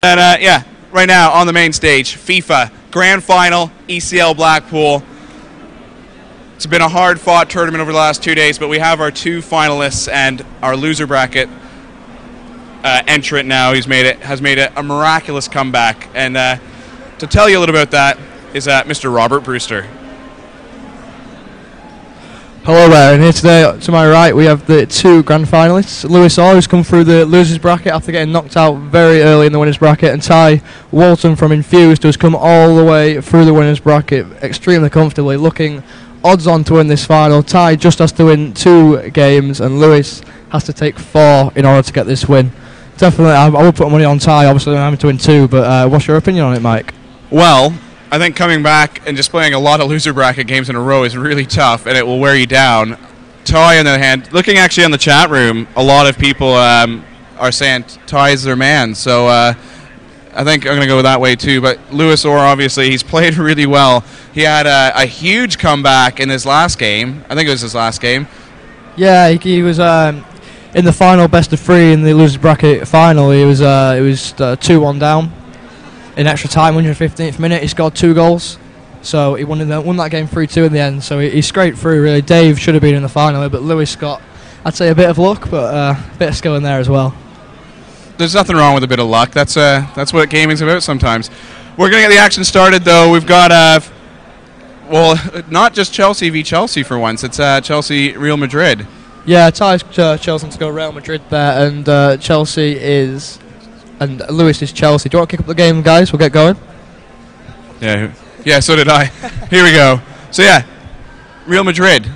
And yeah, right now on the main stage, FIFA Grand Final, ECL Blackpool. It's been a hard-fought tournament over the last 2 days, but we have our 2 finalists and our loser bracket entrant now. Has made it a miraculous comeback. And to tell you a little about that is Mr. Robert Brewster. Hello there, and here today, to my right, we have the 2 grand finalists. LewisOrr, who's come through the losers bracket after getting knocked out very early in the winners bracket, and Ty Walton from Infused, who's come all the way through the winners bracket extremely comfortably, looking odds on to win this final. Ty just has to win 2 games, and Lewis has to take 4 in order to get this win. Definitely, I would put money on Ty, obviously I'm having to win 2, but what's your opinion on it, Mike? Well, I think coming back and just playing a lot of loser bracket games in a row is really tough, and it will wear you down. Ty, on the other hand, looking actually on the chat room, a lot of people are saying Ty's their man, so I think I'm going to go that way too. But LewisOrr, obviously, he's played really well. He had a huge comeback in his last game. I think it was his last game. Yeah, he was in the final best of 3 in the losers bracket final. It was 2-1 down. In extra time, 115th minute, he scored 2 goals. So he won that game 3-2 in the end. So he scraped through, really. Dave should have been in the final, but Lewis got, I'd say, a bit of luck, but a bit of skill in there as well. There's nothing wrong with a bit of luck. That's what gaming's about sometimes. We're going to get the action started, though. We've got, well, not just Chelsea v Chelsea for once. It's Chelsea-Real Madrid. Yeah, Ty's chosen to go Real Madrid there, and Chelsea is... And Lewis is Chelsea. Do you want to kick up the game, guys? We'll get going. Yeah, so did I. Here we go. So yeah, Real Madrid.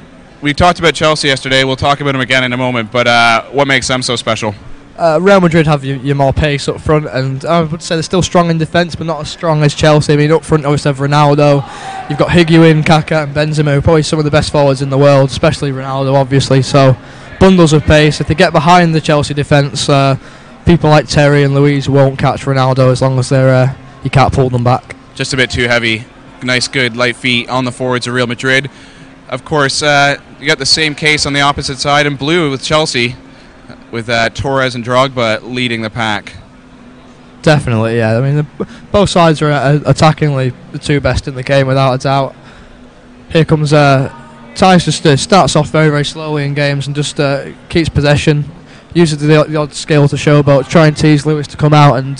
We talked about Chelsea yesterday. We'll talk about them again in a moment. But what makes them so special? Real Madrid have your more pace up front, and I would say they're still strong in defence, but not as strong as Chelsea. I mean, up front, obviously, have Ronaldo. You've got Higuain, Kaká, and Benzema, probably some of the best forwards in the world, especially Ronaldo, obviously. So, bundles of pace. If they get behind the Chelsea defence, people like Terry and Luis won't catch Ronaldo as long as they're you can't pull them back. Just a bit too heavy. Nice, good, light feet on the forwards of Real Madrid. Of course, you got the same case on the opposite side in blue with Chelsea, with Torres and Drogba leading the pack. Definitely, yeah. I mean, both sides are attackingly the 2 best in the game, without a doubt. Here comes Ty's just starts off very, very slowly in games and just keeps possession. Uses the odd skill to showboat, try and tease Lewis to come out and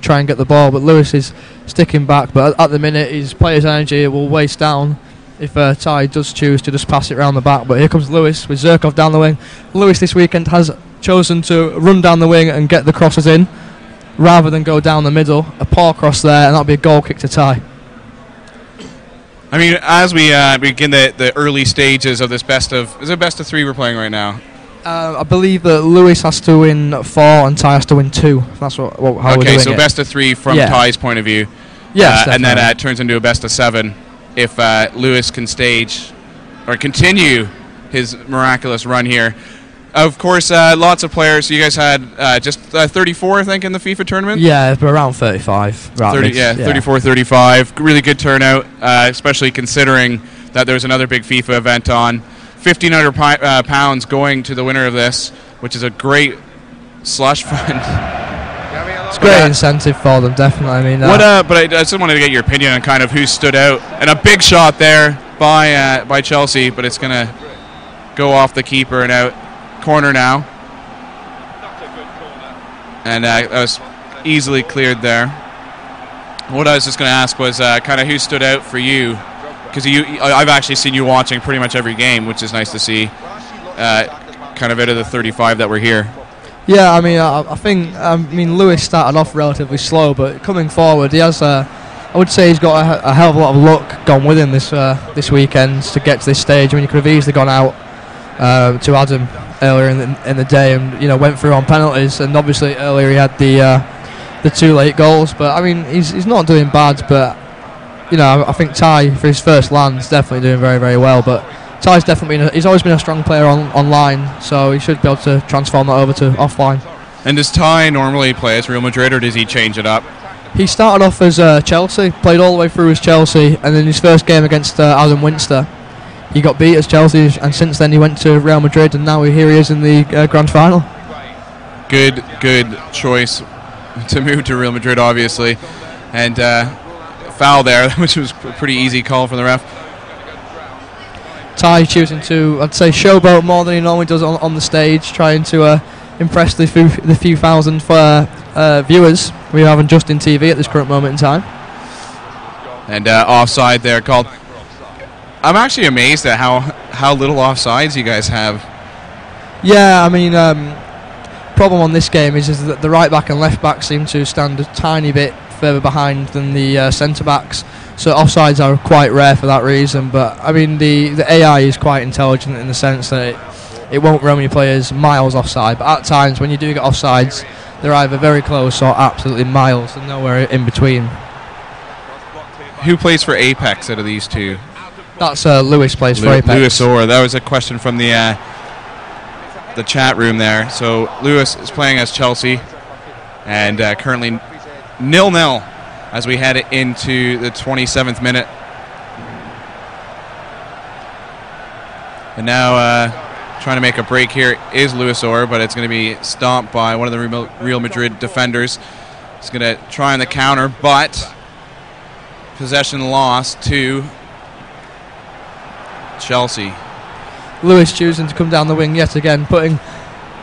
try and get the ball, but Lewis is sticking back. But at the minute, his player's energy will waste down if Ty does choose to just pass it around the back. But here comes Lewis with Zirkov down the wing. Lewis this weekend has chosen to run down the wing and get the crosses in rather than go down the middle. A poor cross there, and that'll be a goal kick to Ty. I mean, as we begin the early stages of this best of 3 we're playing right now? I believe that Lewis has to win 4 and Ty has to win 2. That's how we're doing it. Okay, so best of 3 from Ty's point of view. Yes, and then it turns into a best of 7 if Lewis can stage or continue his miraculous run here. Of course, lots of players. You guys had just 34, I think, in the FIFA tournament? Yeah, around 35. 34, 35. Really good turnout, especially considering that there's another big FIFA event on. £1,500 going to the winner of this, which is a great slush fund. It's great incentive for them, definitely. I mean, but I just wanted to get your opinion on kind of who stood out. And a big shot there by Chelsea, but it's going to go off the keeper and out. Corner now. And that was easily cleared there. What I was just going to ask was kind of who stood out for you. Because I've actually seen you watching pretty much every game, which is nice to see. Kind of out of the 35 that were here. Yeah, I mean, I think Lewis started off relatively slow, but coming forward, he has. I would say he's got a hell of a lot of luck gone with him this weekend to get to this stage. I mean, he could have easily gone out to Adam earlier in the day, and went through on penalties. And obviously earlier he had the 2 late goals, but I mean, he's not doing bad, but. I think Ty, for his first land, is definitely doing very, very well. But Ty's definitely he's always been a strong player online, so he should be able to transform that over to offline. And does Ty normally play as Real Madrid, or does he change it up? He started off as Chelsea, played all the way through as Chelsea, and in his first game against Adam Winster, he got beat as Chelsea, and since then he went to Real Madrid, and now here he is in the grand final. Good choice. to move to Real Madrid, obviously. And foul there, which was a pretty easy call from the ref. Ty choosing to, I'd say, showboat more than he normally does on the stage, trying to impress the few thousand viewers we have on Justin TV at this current moment in time. And offside there called. I'm actually amazed at how little offsides you guys have. Yeah, I mean, problem on this game is that the right back and left back seem to stand a tiny bit further behind than the centre backs, so offsides are quite rare for that reason. But I mean, the AI is quite intelligent in the sense that it won't roam your players miles offside, but at times when you do get offsides, they're either very close or absolutely miles and nowhere in between. Who plays for Apex out of these two? That's Lewis plays for Apex. LewisOrr. That was a question from the chat room there. So Lewis is playing as Chelsea, and currently 0-0 as we head into the 27th minute. And now trying to make a break here is LewisOrr, but it's going to be stopped by one of the Real Madrid defenders. He's going to try on the counter, but possession lost to Chelsea. Lewis choosing to come down the wing yet again, putting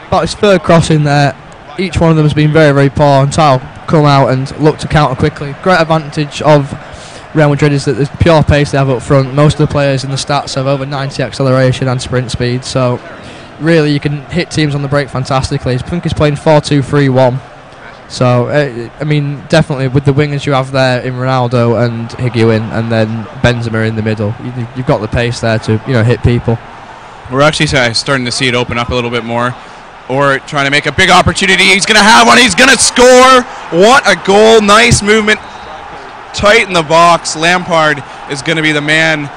about his third cross in there. Each one of them has been very, very poor, and Tile come out and look to counter quickly. Great advantage of Real Madrid is that there's pure pace they have up front. Most of the players in the stats have over 90 acceleration and sprint speed, so really you can hit teams on the break fantastically. I think he's playing 4-2-3-1. So, I mean, definitely with the wingers you have there in Ronaldo and Higuain, and then Benzema in the middle, you've got the pace there to hit people. We're actually starting to see it open up a little bit more. Or trying to make a big opportunity. He's going to have one. He's going to score. What a goal. Nice movement. Tight in the box. Lampard is going to be the man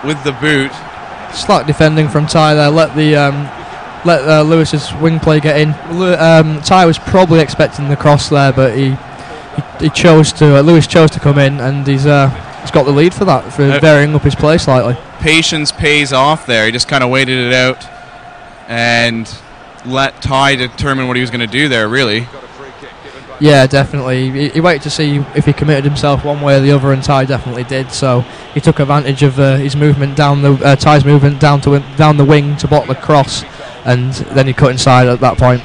with the boot. Slack defending from Ty there. Let Lewis's wing play get in. Ty was probably expecting the cross there, but he chose to. Lewis chose to come in, and he's got the lead for that, for varying up his play slightly. Patience pays off there. He just kind of waited it out and let Ty determine what he was going to do there, really. Yeah, definitely. He waited to see if he committed himself one way or the other, and Ty definitely did. So he took advantage of his movement down the Ty's movement down the wing to block the cross, and then he cut inside at that point.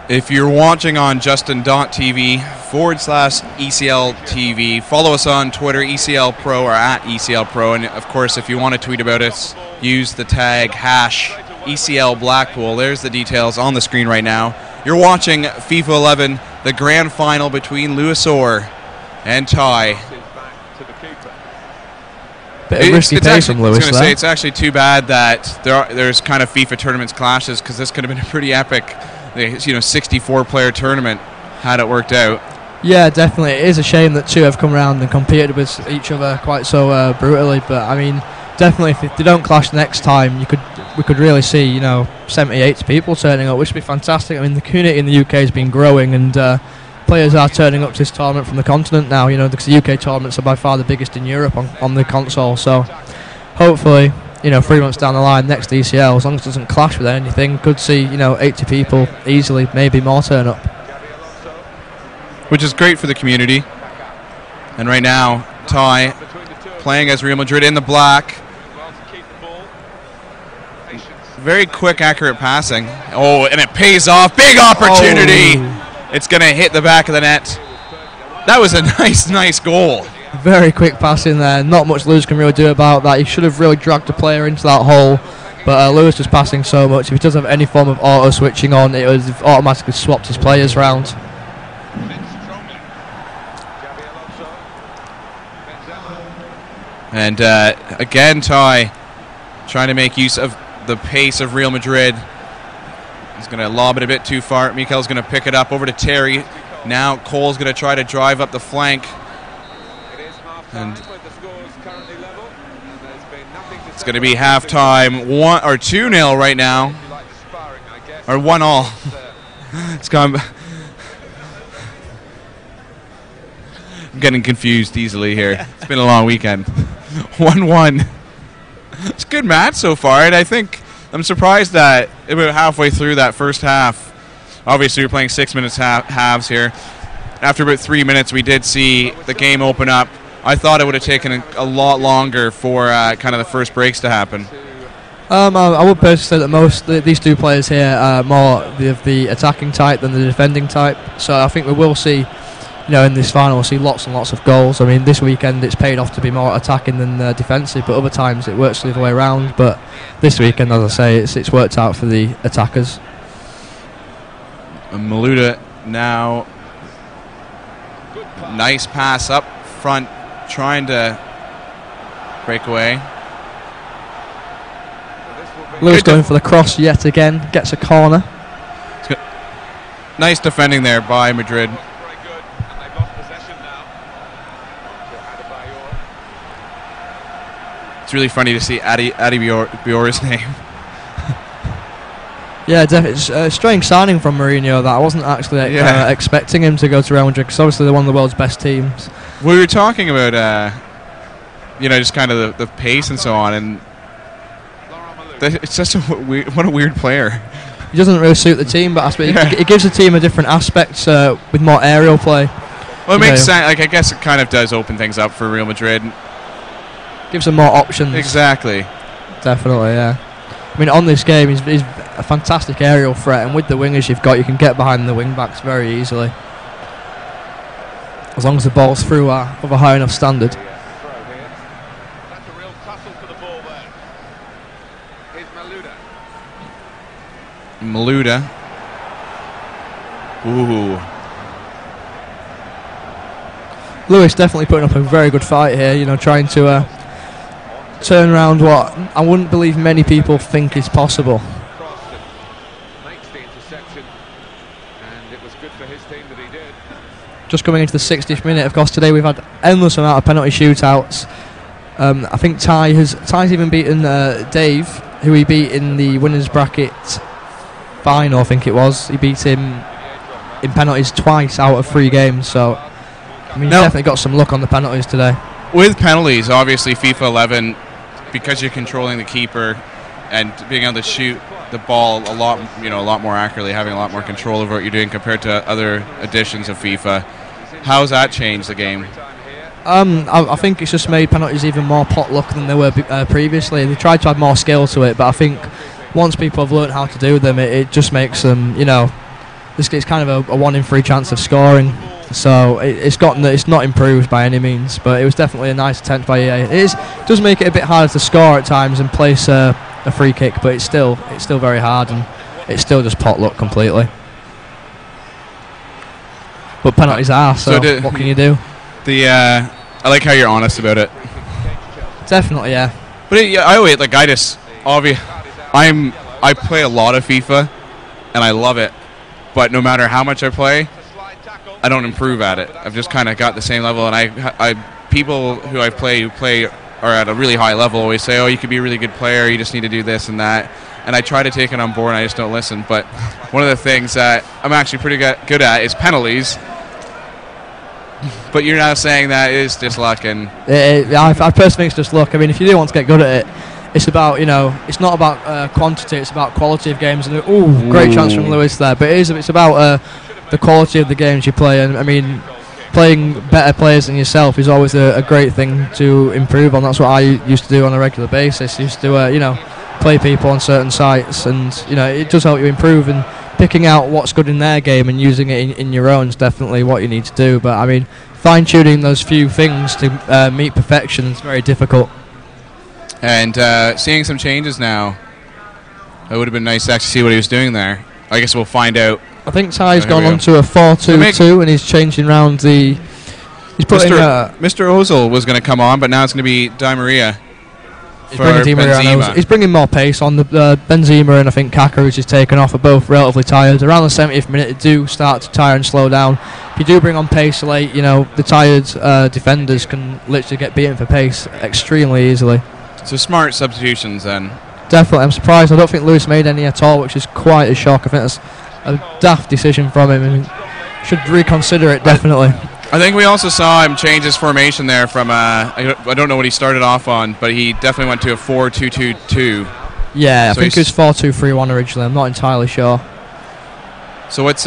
If you're watching on justin.tv/ECL TV, follow us on Twitter, ECL Pro or at ECL Pro. And of course, if you want to tweet about us, use the tag #ECL Blackpool. There's the details on the screen right now. You're watching FIFA 11, the grand final between LewisOrr and Ty. Bit of risky pace from Lewis there. It's actually too bad that there's kind of FIFA tournaments clashes, because this could have been a pretty epic 64-player tournament had it worked out. Yeah, definitely. It is a shame that two have come around and competed with each other quite so brutally. But I mean, definitely, if they don't clash next time, we could really see 78 people turning up, which would be fantastic. I mean, the community in the UK has been growing, and players are turning up to this tournament from the continent now. Because the UK tournaments are by far the biggest in Europe on the console. So hopefully, 3 months down the line, next ECL, as long as it doesn't clash with anything, could see 80 people easily, maybe more turn up. Which is great for the community. And right now, Ty playing as Real Madrid in the black. Very quick, accurate passing. Oh, and it pays off. Big opportunity. Oh. It's going to hit the back of the net. That was a nice goal. Very quick pass in there. Not much Lewis can really do about that. He should have really dragged the player into that hole. But Lewis was passing so much. If he does have any form of auto switching on, it would have automatically swapped his players round. And again, Ty trying to make use of the pace of Real Madrid. He's going to lob it a bit too far. Mikel's going to pick it up over to Terry. Now Cole's going to try to drive up the flank. And it's going to be halftime, 2-0 right now, or 1-1. It's gone. I'm getting confused easily here. It's been a long weekend. 1-1. It's a good match so far, and I think I'm surprised that about halfway through that first half, Obviously, we're playing 6 minutes halves here. After about 3 minutes, we did see the game open up. I thought it would have taken a lot longer for kind of the first breaks to happen. I would personally say that these two players here are more of the attacking type than the defending type. So I think we will see, in this final, we'll see lots and lots of goals. I mean, this weekend it's paid off to be more attacking than defensive, but other times it works the other way around. But this weekend, as I say, it's worked out for the attackers. And Maluda now, nice pass up front, trying to break away. Lewis going for the cross yet again, gets a corner. Nice defending there by Madrid. It's really funny to see Adebayor's name. Yeah, definitely. It's a strange signing from Mourinho that I wasn't actually expecting him to go to Real Madrid, because obviously they're one of the world's best teams. We were talking about, just kind of the pace and so on, and it's just what a weird player. He doesn't really suit the team, but I suppose it gives the team a different aspect with more aerial play. Well, it makes sense. Like, I guess it kind of does open things up for Real Madrid. Gives them more options. Exactly. Definitely, yeah. I mean, on this game, he's a fantastic aerial threat, and with the wingers you've got, you can get behind the wing backs very easily, as long as the ball's through of a high enough standard. Maluda. Ooh. Lewis definitely putting up a very good fight here, trying to turn around what I wouldn't believe many people think is possible. Just coming into the 60th minute, of course, today we've had endless amount of penalty shootouts. I think Ty's even beaten Dave, who he beat in the winners bracket final, I think it was. He beat him in penalties twice out of 3 games, so I mean, he's definitely got some luck on the penalties today. With penalties, obviously FIFA 11, because you're controlling the keeper and being able to shoot the ball a lot more accurately, having a lot more control over what you're doing compared to other editions of FIFA. How's that changed the game? I think it's just made penalties even more potluck than they were previously. They tried to add more skill to it, but I think once people have learned how to do them, it just makes them, it's kind of a 1 in 3 chance of scoring. So it's not improved by any means, but it was definitely a nice attempt by EA. It does make it a bit harder to score at times and place a free kick, but it's still very hard, and it's still just potluck completely. But penalties are, so what can you do? I like how you're honest about it. Definitely, yeah. But I play a lot of FIFA, and I love it. But no matter how much I play, I don't improve at it. I've just kind of got the same level, and people who I play are at a really high level always say, "Oh, you could be a really good player. You just need to do this and that." And I try to take it on board, and I just don't listen. But one of the things that I'm actually pretty good at is penalties. But you're now saying that is just luck, and I personally think it's just luck. I mean, if you do want to get good at it, it's about it's not about quantity, it's about quality of games. And great chance from Lewis there, but it's about the quality of the games you play. And I mean, playing better players than yourself is always a great thing to improve on. That's what I used to do on a regular basis. I used to play people on certain sites, and it does help you improve. And picking out what's good in their game and using it in your own is definitely what you need to do. But I mean, fine-tuning those few things to meet perfection is very difficult. And seeing some changes now, it would have been nice to actually see what he was doing there. I guess we'll find out. I think Ty's gone on to a 4-2-2, and he's changing round the... He's putting Mr. Ozil was going to come on, but now it's going to be Di Maria. He's bringing Benzema. He's bringing more pace on. The Benzema and I think Kaká, who's just taken off, are both relatively tired. Around the 70th minute, they do start to tire and slow down. If you do bring on pace late, the tired defenders can literally get beaten for pace extremely easily. So smart substitutions then. Definitely. I'm surprised. I don't think Lewis made any at all, which is quite a shock. I think that's a daft decision from him, and should reconsider it, definitely. I think we also saw him change his formation there from I don't know what he started off on, but he definitely went to a 4-2-2-2. Yeah, so I think it was 4-2-3-1 originally. I'm not entirely sure. So what's